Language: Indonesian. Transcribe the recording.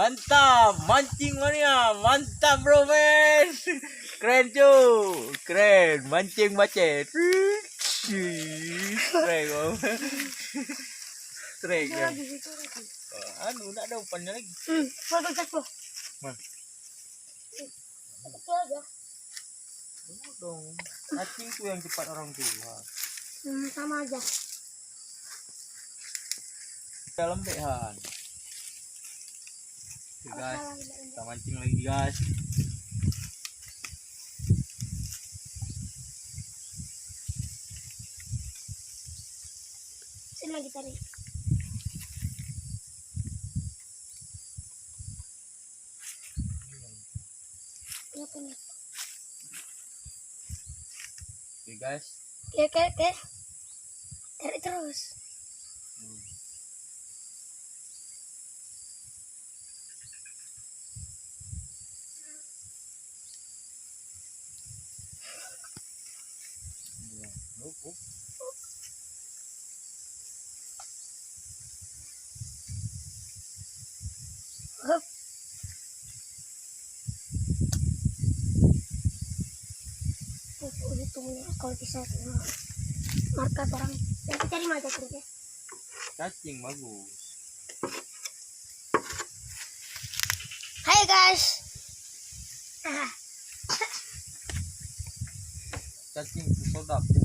Mantap, mancing mania, mantap bro men. Keren cuy, keren, mancing macet. Keren kok. Keren kan. Anu, nak ada umpannya lagi. Foto cek loh. Mana? Itu aja. Dong, mancing tuh yang cepat orang tua. Sama aja. Dalam behan. Oke guys, kita mancing lagi guys. Sini lagi tarik. Ya punya. Oke guys. Oke. Tarik terus. Hup. Itu kalau bisa markas orang. Nanti cari aja terus ya. Cacing bagus. Hai guys. Cacing sedap.